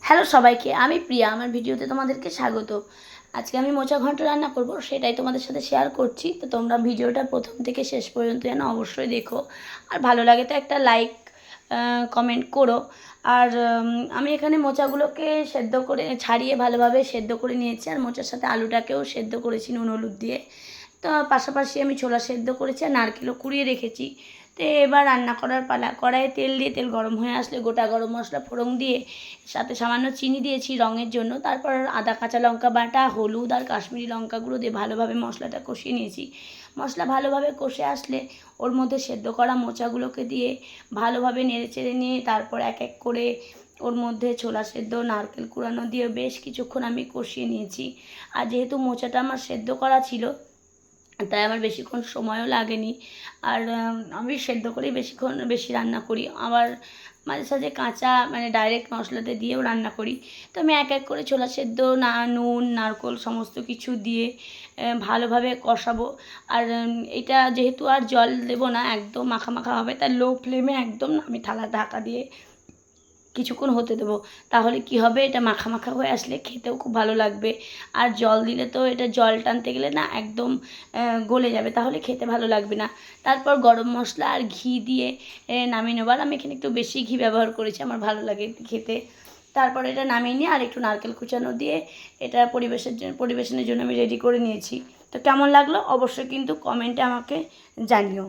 Hello সবাইকে, আমি প্রিয়া। আমার ভিডিওতে তোমাদেরকে স্বাগত। আজকে আমি মোচা ঘন্ট রান্না করব, সেটাই তোমাদের সাথে শেয়ার করছি। তো তোমরা ভিডিওটা প্রথম থেকে শেষ পর্যন্ত যেন অবশ্যই দেখো, আর ভালো লাগে তো একটা লাইক কমেন্ট করো। আর আমি এখানে মোচাগুলোকে সেদ্ধ করে ছাড়িয়ে ভালোভাবে সেদ্ধ করে নিয়েছি, আর মোচার সাথে আলুটাকেও সেদ্ধ করেছি নুন হলুদ দিয়ে। তো পাশাপাশি আমি ছোলা সেদ্ধ করেছি আর নারকেলও কুড়িয়ে রেখেছি। তো এবার রান্না করার পালা। কড়াইয়ে তেল দিয়ে তেল গরম হয়ে আসলে গোটা গরম মশলা ফোড়ন দিয়ে সাথে সামান্য চিনি দিয়েছি রঙের জন্য। তারপর আদা কাঁচা লঙ্কা বাটা, হলুদ আর কাশ্মীরি লঙ্কা গুঁড়ো দিয়ে ভালোভাবে মশলাটা কষিয়ে নিয়েছি। মশলা ভালোভাবে কষে আসলে ওর মধ্যে সেদ্ধ করা মোচাগুলোকে দিয়ে ভালোভাবে নেড়ে চেড়ে নিয়ে তারপর এক এক করে ওর মধ্যে ছোলা সেদ্ধ নারকেল কুড়ানো দিয়ে বেশ কিছুক্ষণ আমি কষিয়ে নিয়েছি। আর যেহেতু মোচাটা আমার সেদ্ধ করা ছিল, তাই আমার বেশিক্ষণ সময়ও লাগেনি। আর আমি সেদ্ধ করেই বেশি রান্না করি। আবার মাঝে সাঝে কাঁচা মানে ডাইরেক্ট মশলাতে দিয়েও রান্না করি। তো আমি এক এক করে ছোলা সেদ্ধ নুন নারকেল সমস্ত কিছু দিয়ে ভালোভাবে কষাবো। আর এটা যেহেতু আর জল দেবো না, একদম মাখা মাখা হবে, তাই লো ফ্লেমে একদম আমি থালা ঢাকা দিয়ে কিছুক্ষণ হতে দেবো। তাহলে কি হবে, এটা মাখা মাখা হয়ে আসলে খেতেও খুব ভালো লাগবে। আর জল দিলে তো এটা জল টানতে গেলে না একদম গলে যাবে, তাহলে খেতে ভালো লাগবে না। তারপর গরম মশলা আর ঘি দিয়ে নামিয়ে নেবার। আমি এখানে একটু বেশি ঘি ব্যবহার করেছি, আমার ভালো লাগে খেতে। তারপর এটা নামিয়ে নিয়ে আর একটু নারকেল কুচানো দিয়ে এটা পরিবেশনের জন্য আমি রেডি করে নিয়েছি। তো কেমন লাগলো অবশ্যই কিন্তু কমেন্টে আমাকে জানিও।